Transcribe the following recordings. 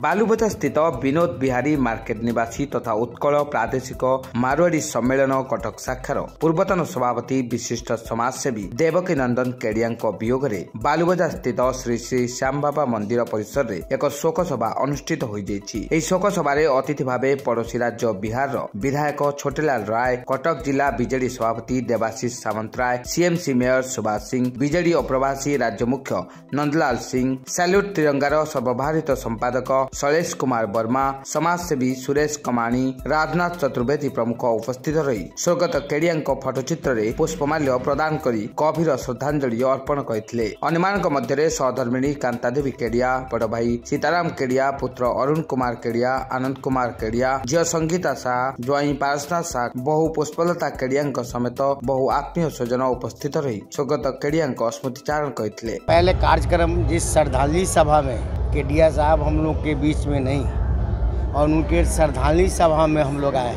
बालुबजा स्थित विनोद बिहारी मार्केट निवासी तथा उत्कल प्रादेशिक मारवाड़ी सम्मेलन कटक शाखार पूर्वतन सभापति विशिष्ट समाजसेवी देवकी नंदन केडिया वियोग में बालुबजा स्थित श्री श्री श्याम बाबा मंदिर परिसर में एक शोक सभा अनुष्ठित हो जाइए। शोक सभार अतिथि भाव पड़ोशी राज्य बिहार विधायक छोटेलाल राय, कटक जिला बीजेडी सभापति Debashish Samantaray, CMC mayor Subhash Singh, BJD अप्रवासी राज्य मुख्य नंदलाल सिंह, सैल्यूट तिरंगार सर्वभारत संपादक शैलेश कुमार वर्मा, समाजसेवी सुरेश कमाणी, राजनाथ चतुर्वेदी प्रमुख उपस्थित रही स्वर्गत केडिया फटोचित्र में पुष्पमाल्य प्रदान कर गभीर श्रद्धांजलि अर्पण करते। अन्य मध्य सहधर्मिणी कांतादेवी केडिया, बड़ भाई सीताराम केडिया, पुत्र अरुण कुमार केडिया, आनंद कुमार केडिया, झील संगीता शाह, ज्वाई पारसनाथ शाह, बहु पुष्पलता केडिया समेत बहु आत्मीय स्वजन उपस्थित रही स्वर्गत केडिया स्मृतिचारण करते। पहले कार्यक्रम जिस श्रद्धांजलि सभा में केडिया साहब हम लोग के बीच में नहीं और उनके श्रद्धांजलि सभा में हम लोग आए।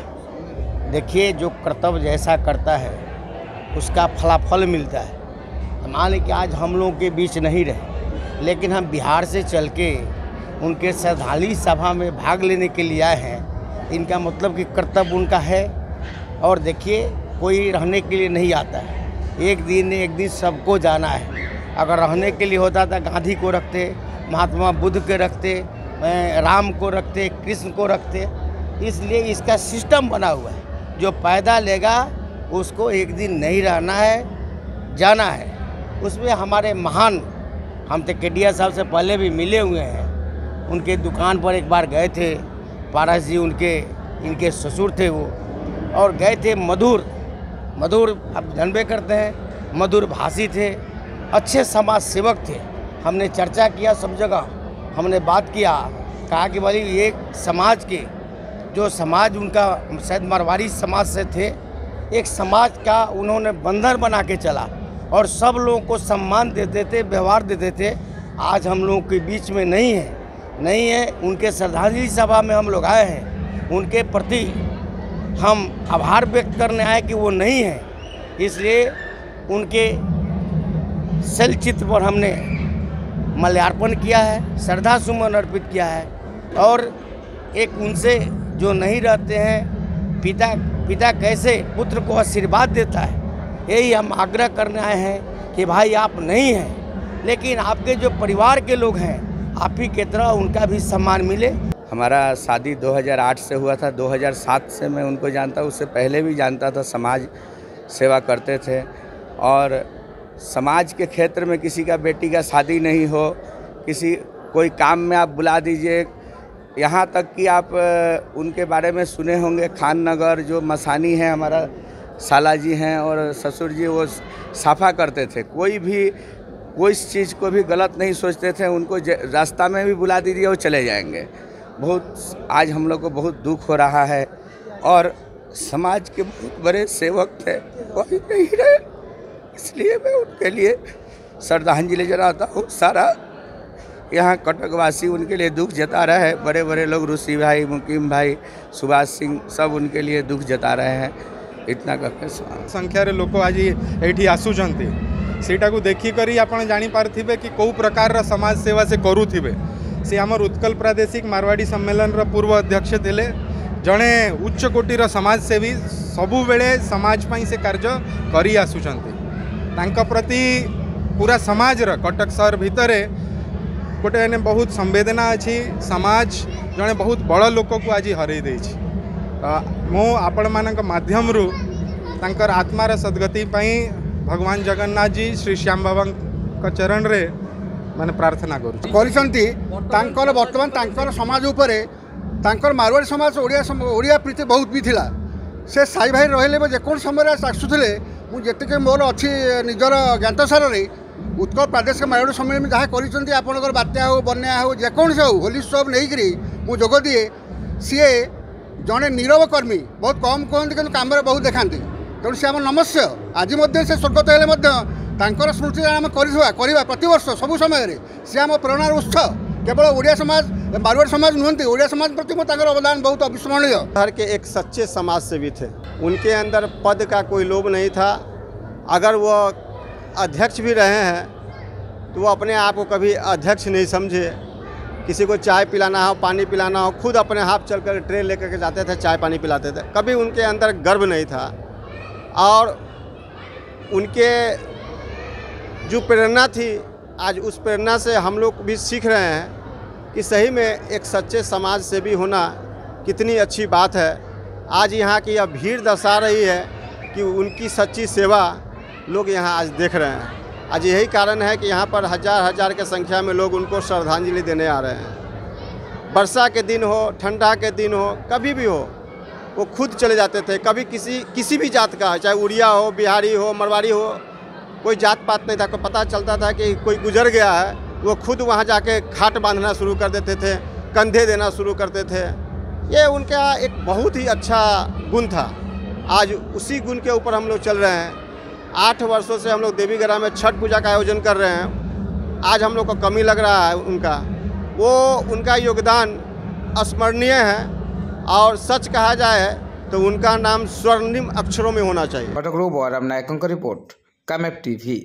देखिए, जो कर्तव्य जैसा करता है उसका फलाफल मिलता है। मान लीजिए कि आज हम लोग के बीच नहीं रहे, लेकिन हम बिहार से चल के उनके श्रद्धांजलि सभा में भाग लेने के लिए आए हैं। इनका मतलब कि कर्तव्य उनका है। और देखिए, कोई रहने के लिए नहीं आता है, एक दिन सबको जाना है। अगर रहने के लिए होता था गांधी को रखते, महात्मा बुद्ध के रखते, राम को रखते, कृष्ण को रखते। इसलिए इसका सिस्टम बना हुआ है, जो पैदा लेगा उसको एक दिन नहीं रहना है, जाना है। उसमें हमारे महान, हम तो केडिया साहब से पहले भी मिले हुए हैं। उनके दुकान पर एक बार गए थे, पारस जी इनके ससुर थे वो, और गए थे। मधुर आप जानबे करते हैं, मधुर भाषी थे, अच्छे समाज सेवक थे। हमने चर्चा किया, सब जगह हमने बात किया, कहा कि भाई ये समाज के जो समाज उनका शायद मारवाड़ी समाज से थे, एक समाज का उन्होंने बंधन बना के चला और सब लोगों को सम्मान देते थे, व्यवहार देते थे। आज हम लोगों के बीच में नहीं है। उनके श्रद्धांजलि सभा में हम लोग आए हैं, उनके प्रति हम आभार व्यक्त करने आए कि वो नहीं है। इसलिए उनके शैल चित्र पर हमने माल्यार्पण किया है, श्रद्धा सुमन अर्पित किया है। और एक उनसे जो नहीं रहते हैं, पिता कैसे पुत्र को आशीर्वाद देता है, यही हम आग्रह करने आए हैं कि भाई आप नहीं हैं, लेकिन आपके जो परिवार के लोग हैं, आप ही की तरह उनका भी सम्मान मिले। हमारा शादी 2008 से हुआ था, 2007 से मैं उनको जानता, उससे पहले भी जानता था। समाज सेवा करते थे और समाज के क्षेत्र में किसी का बेटी का शादी नहीं हो, कोई काम में आप बुला दीजिए। यहाँ तक कि आप उनके बारे में सुने होंगे, खान नगर जो मसानी है, हमारा साला जी हैं और ससुर जी, वो साफा करते थे। कोई चीज़ को भी गलत नहीं सोचते थे। उनको रास्ता में भी बुला दीजिए, वो चले जाएंगे। बहुत आज हम लोग को बहुत दुख हो रहा है और समाज के बहुत बड़े सेवक थे, कोई नहीं रहे। इसलिए मैं उनके लिए श्रद्धांजलि जताता हूँ। सारा यहाँ कटकवासी उनके लिए दुख जता रहा है। बड़े लोग, ऋषि भाई, मुकीम भाई, सुभाष सिंह, सब उनके लिए दुख जता रहे हैं। इतना कहते संख्यार लोक आज ये आसुचंती सेटा को देखिक आप जानीपारे कि कौ प्रकार समाज सेवा से करुवे। से आमर उत्कल प्रादेशिक मारवाड़ी सम्मेलन पूर्व अध्यक्ष थे, जड़े उच्च कोटीर समाजसेवी, सबु बेले समाज पाई से कार्य करी आसुचंती। तांका प्रति पूरा समाज कटक शहर भितर गोटे बहुत संवेदना अच्छी। समाज जड़े बहुत बड़ लोक को आज हरई देछि। मो आपण मानक माध्यम रु तांकर आत्मार सद्गति पाई भगवान जगन्नाथ जी श्री श्याम बाबा चरण रे माने प्रार्थना करूँ। वर्तमान समाज उपरे मारवाड़ी समाज ओडिया प्रीति बहुत भी थिला। से साई भाई रहिले जेको समय आसुले मुझे मोर अच्छी निजर ज्ञातसार उत्कल प्रादेशिक मारवाड़ी सम्मेलन में जहाँ कर बात्या हो, बन्या हो, जेकोसी हो, होली उत्सव नहीं करी जोग दिए। सी जड़े नीरव कर्मी, बहुत कम कहते कि कम बहुत देखाती। तेणु सी आम नमस्य। आज से स्वर्गत हेल्ले स्मृति आम करवा प्रतिवर्ष सब समय सी आम प्रेरणार उत्स। केवल ओडिया समाज, मारवाड़ी समाज नुहति, ओडिया समाज प्रति अवदान बहुत अविस्मरणीय। बिहार के एक सच्चे समाज सेवी थे। उनके अंदर पद का कोई लोभ नहीं था। अगर वो अध्यक्ष भी रहे हैं तो वो अपने आप को कभी अध्यक्ष नहीं समझे किसी को चाय पिलाना हो, पानी पिलाना हो, खुद अपने हाथ चल कर ट्रे लेकर के जाते थे, चाय पानी पिलाते थे। कभी उनके अंदर गर्व नहीं था और उनके जो प्रेरणा थी, आज उस प्रेरणा से हम लोग भी सीख रहे हैं कि सही में एक सच्चे समाज सेवी होना कितनी अच्छी बात है। आज यहाँ की यह भीड़ दर्शा रही है कि उनकी सच्ची सेवा लोग यहाँ आज देख रहे हैं। आज यही कारण है कि यहाँ पर हजार हजार के संख्या में लोग उनको श्रद्धांजलि देने आ रहे हैं। वर्षा के दिन हो, ठंडा के दिन हो, कभी भी हो, वो खुद चले जाते थे। कभी किसी भी जात का, चाहे उड़िया हो, बिहारी हो, मरवाड़ी हो, कोई जात पात नहीं था। को पता चलता था कि कोई गुजर गया है, वो खुद वहाँ जाके खाट बांधना शुरू कर देते थे, कंधे देना शुरू करते थे। ये उनका एक बहुत ही अच्छा गुण था। आज उसी गुण के ऊपर हम लोग चल रहे हैं। 8 वर्षों से हम लोग देवीगढ़ा में छठ पूजा का आयोजन कर रहे हैं। आज हम लोग को कमी लग रहा है उनका योगदान अस्मरणीय है और सच कहा जाए तो उनका नाम स्वर्णिम अक्षरों में होना चाहिए। पटक रूप और नायकों का रिपोर्ट, कामेप टीवी।